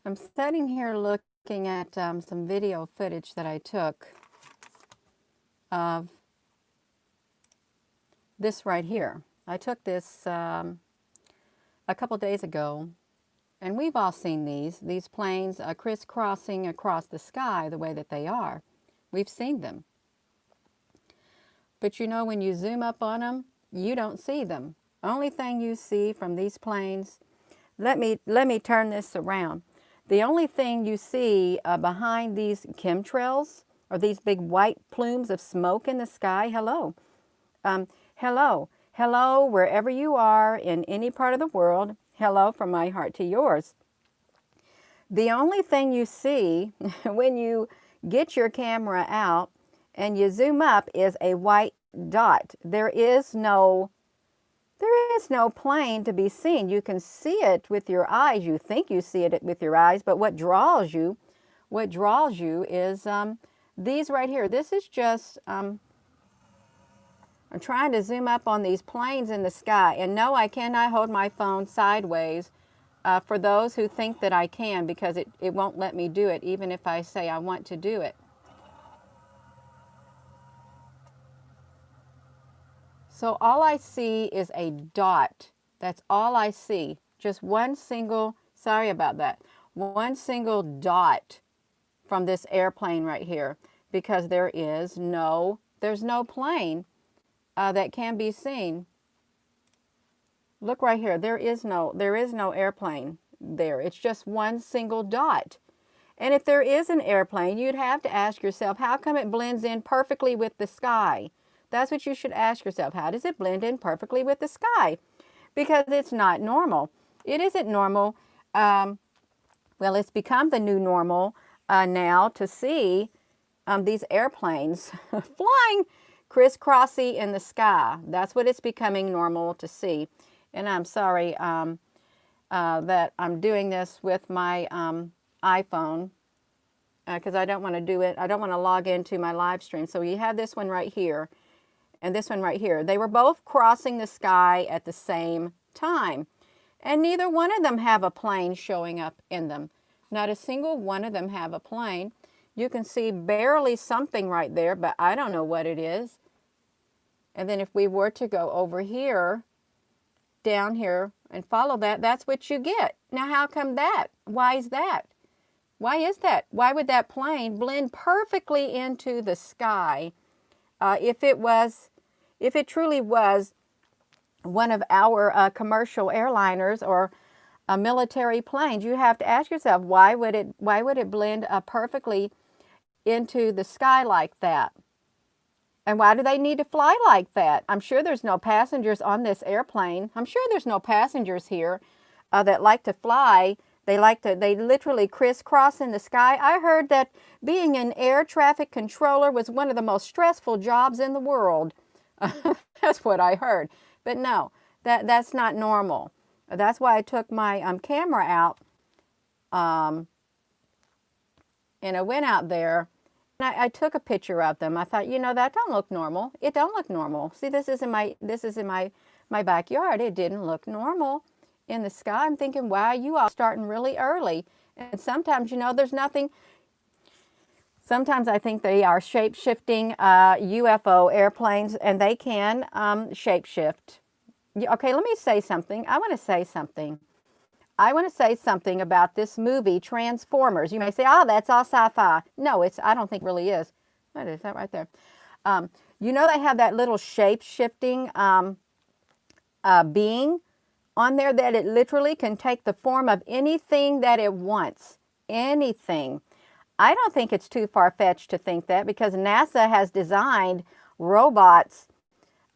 I'm sitting here looking at some video footage that I took of this right here. I took this a couple days ago, and we've all seen these planes crisscrossing across the sky the way that they are. We've seen them. But you know, when you zoom up on them, you don't see them. Only thing you see from these planes, let me turn this around. The only thing you see behind these chemtrails are these big white plumes of smoke in the sky. Hello. Hello. Hello, wherever you are in any part of the world. Hello from my heart to yours. The only thing you see when you get your camera out and you zoom up is a white dot. There is no plane to be seen. You can see it with your eyes. You think you see it with your eyes, but what draws you is these right here. This is just, I'm trying to zoom up on these planes in the sky. And no, I cannot hold my phone sideways for those who think that I can, because it won't let me do it, even if I say I want to do it. So all I see is a dot. That's all I see. Just one single, sorry about that, one single dot from this airplane right here, because there's no plane that can be seen. Look right here. There is no airplane there. It's just one single dot. And if there is an airplane, you'd have to ask yourself, how come it blends in perfectly with the sky? That's what you should ask yourself. How does it blend in perfectly with the sky? Because it's not normal. It isn't normal. Well, it's become the new normal now to see these airplanes flying crisscrossy in the sky. That's what it's becoming normal to see. And I'm sorry that I'm doing this with my iPhone, because I don't want to do it. I don't want to log into my live stream. So you have this one right here and this one right here. They were both crossing the sky at the same time. And neither one of them have a plane showing up in them. Not a single one of them have a plane. You can see barely something right there, but I don't know what it is. And then if we were to go over here, down here, and follow that, that's what you get. Now, how come that? Why is that? Why is that? Why would that plane blend perfectly into the sky if it truly was one of our commercial airliners or military planes? You have to ask yourself, why would it blend perfectly into the sky like that? And why do they need to fly like that? I'm sure there's no passengers on this airplane. I'm sure there's no passengers here that like to fly. They literally crisscross in the sky. I heard that being an air traffic controller was one of the most stressful jobs in the world. That's what I heard. But no, that's not normal. That's why I took my camera out, and I went out there. I took a picture of them. I thought, that don't look normal. It don't look normal. See, this is in my backyard. It didn't look normal in the sky. I'm thinking, wow, you all starting really early. And sometimes, there's nothing. Sometimes I think they are shape-shifting UFO airplanes, and they can shape-shift. Okay, let me say something. I want to say something about this movie, Transformers. You may say, oh, that's all sci-fi. No, I don't think it really is. What is that right there? They have that little shape-shifting being on there that it literally can take the form of anything that it wants. Anything. I don't think it's too far-fetched to think that, because NASA has designed robots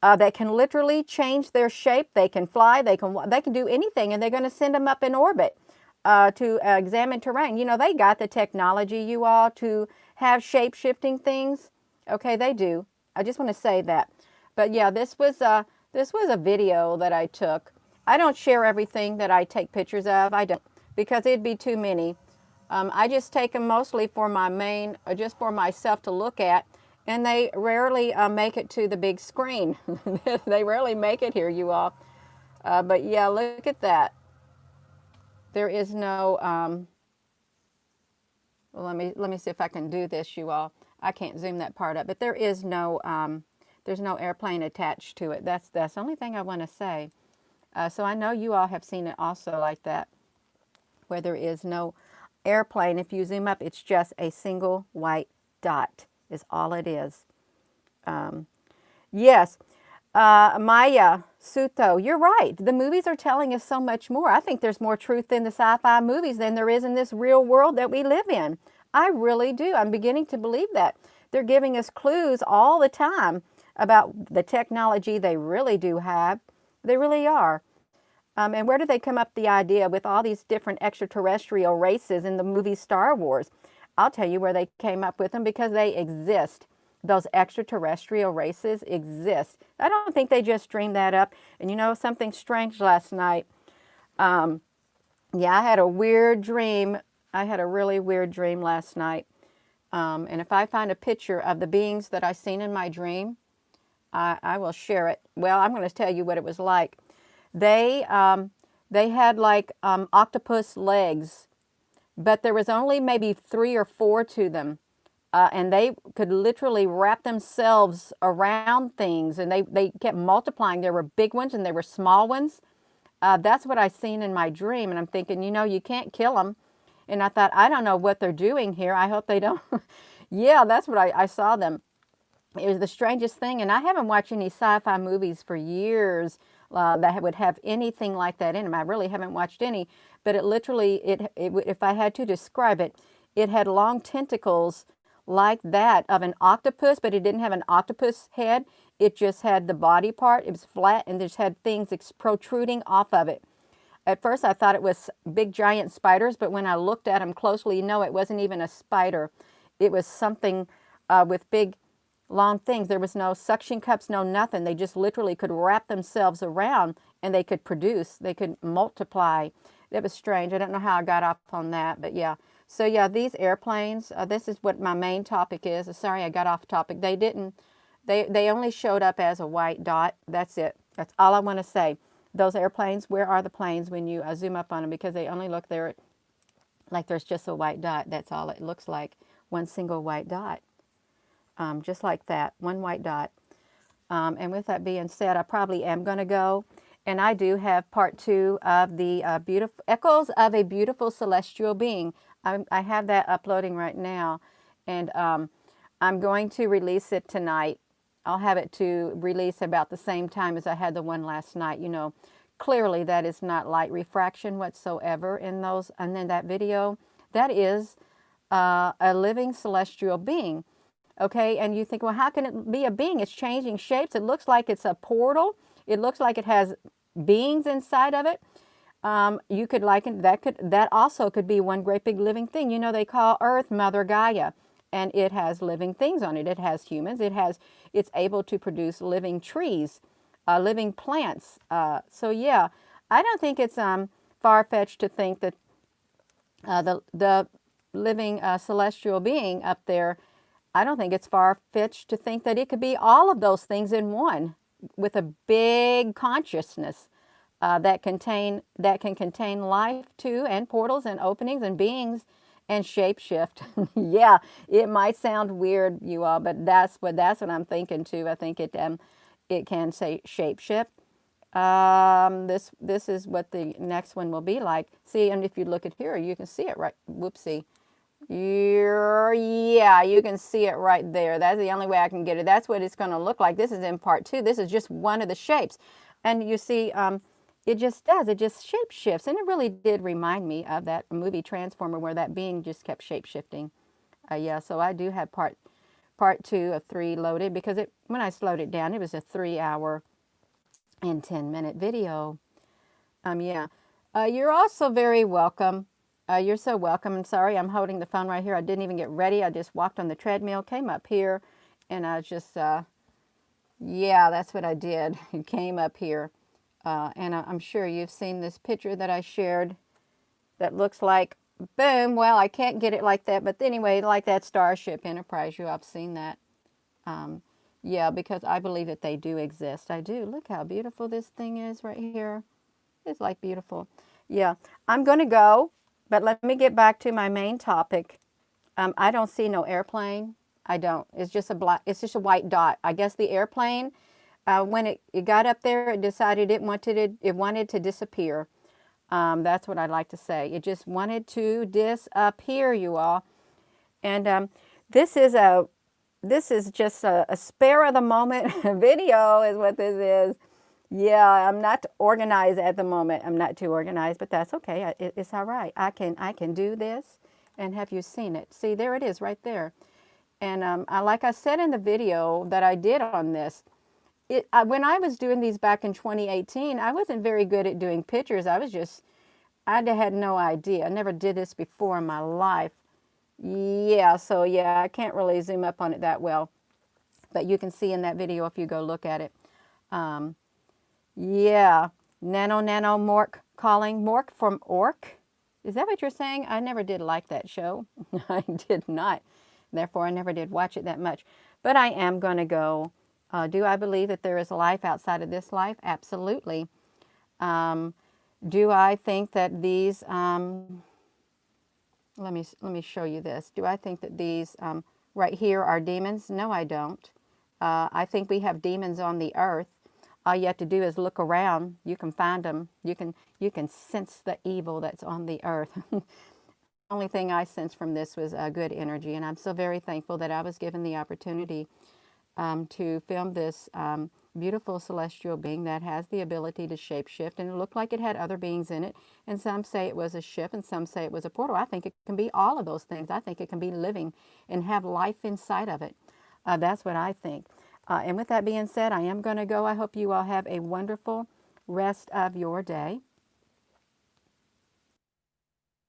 that can literally change their shape. They can fly, they can do anything, and they're going to send them up in orbit to examine terrain. They got the technology, you all, to have shape-shifting things. Okay, they do. I just want to say that. But yeah, this was a video that I took. I don't share everything that I take pictures of. I don't, because it'd be too many. I just take them mostly for just for myself to look at. And they rarely make it to the big screen. They rarely make it here, you all. But yeah, look at that. There is no Well, let me see if I can do this, you all. I can't zoom that part up, but there's no airplane attached to it. That's the only thing I want to say. So I know you all have seen it also like that, where there is no airplane. If you zoom up, it's just a single white dot is all it is. Yes, Maya Suto, you're right. The movies are telling us so much more. I think there's more truth in the sci-fi movies than there is in this real world that we live in. I really do. I'm beginning to believe that. They're giving us clues all the time about the technology they really do have. They really are. And where did they come up the idea with all these different extraterrestrial races in the movie Star Wars? I'll tell you where they came up with them, because they exist. Those extraterrestrial races exist. I don't think they just dreamed that up. And you know something strange last night? Yeah, I had a weird dream. I had a really weird dream last night. And if I find a picture of the beings that I seen in my dream, I will share it. Well, I'm going to tell you what it was like. They they had like octopus legs, but there was only maybe 3 or 4 to them, and they could literally wrap themselves around things, and they kept multiplying. There were big ones and there were small ones. That's what I seen in my dream, and I'm thinking, you know, you can't kill them. And I thought, I don't know what they're doing here. I hope they don't. Yeah, that's what I saw them. It was the strangest thing, and I haven't watched any sci-fi movies for years that would have anything like that in them. I really haven't watched any, but it literally, if I had to describe it, it had long tentacles like that of an octopus, but it didn't have an octopus head. It just had the body part. It was flat, and just had things protruding off of it. At first, I thought it was big giant spiders, but when I looked at them closely, no, it wasn't even a spider. It was something with big long things. There was no suction cups, no nothing. They just literally could wrap themselves around, and they could produce, they could multiply. It was strange. I don't know how I got off on that, but yeah. So yeah, these airplanes, this is what my main topic is. Sorry, I got off topic. They didn't, they only showed up as a white dot. That's it. That's all I want to say. Those airplanes, where are the planes when you zoom up on them? Because they only look there like there's just a white dot. That's all it looks like. One single white dot. Just like that, one white dot. And with that being said, I probably am going to go. And I do have part 2 of the beautiful Echoes of a Beautiful Celestial Being. I have that uploading right now. And I'm going to release it tonight. I'll have it to release about the same time as I had the one last night. You know, clearly that is not light refraction whatsoever in those. And then that video, that is a living celestial being. Okay, and you think, well, how can it be a being? It's changing shapes. It looks like it's a portal. It looks like it has beings inside of it. You could liken that also could be one great big living thing. You know, they call Earth Mother Gaia, and it has living things on it. It has humans. It's able to produce living trees, living plants. So yeah, I don't think it's far-fetched to think that the living celestial being up there, I don't think it's far-fetched to think that it could be all of those things in one, with a big consciousness that can contain life too, and portals and openings and beings and shapeshift. Yeah, it might sound weird, you all, but that's what I'm thinking too. I think it can say shapeshift. This is what the next one will be like. See, and if you look at here, you can see it right. Whoopsie. Yeah, you can see it right there. That's the only way I can get it. That's what it's going to look like. This is in part 2. This is just one of the shapes. And you see, it just does. It just shape shifts. And it really did remind me of that movie Transformer, where that being just kept shape shifting. Yeah, so I do have part 2 of 3 loaded, because when I slowed it down, it was a 3-hour and 10-minute video. Yeah. You're also very welcome. You're so welcome. And sorry, I'm holding the phone right here. I didn't even get ready. I just walked on the treadmill, came up here, and I just, yeah, that's what I did. Came up here. And I'm sure you've seen this picture that I shared that looks like, boom, well, I can't get it like that. But anyway, like that Starship Enterprise, you have seen that. Yeah, because I believe that they do exist. I do. Look how beautiful this thing is right here. It's like beautiful. Yeah, I'm going to go, but let me get back to my main topic. I don't see no airplane. I don't. It's just a black. It's just a white dot. I guess the airplane, when it got up there, it decided it wanted to disappear. That's what I'd like to say. It just wanted to disappear, you all. And this is a this is just a spare of the moment video is what this is. Yeah, I'm not organized at the moment. I'm not too organized, but that's okay. It's all right. I can do this. And have you seen it? See, there it is right there. And like I said in the video that I did on this, when I was doing these back in 2018, I wasn't very good at doing pictures. I had no idea. I never did this before in my life. Yeah, so yeah, I can't really zoom up on it that well, but you can see in that video if you go look at it. Um, yeah, Nano Mork calling. Mork from Orc. Is that what you're saying? I never did like that show. I did not. Therefore, I never did watch it that much. But I am going to go. Do I believe that there is life outside of this life? Absolutely. Do I think that these, let me show you this. Do I think that these right here are demons? No, I don't. I think we have demons on the earth. All you have to do is look around. You can find them. You can sense the evil that's on the earth. The only thing I sensed from this was good energy, and I'm so very thankful that I was given the opportunity to film this beautiful celestial being that has the ability to shapeshift, and it looked like it had other beings in it, and some say it was a ship and some say it was a portal. I think it can be all of those things. I think it can be living and have life inside of it. That's what I think. And with that being said, I am going to go. I hope you all have a wonderful rest of your day.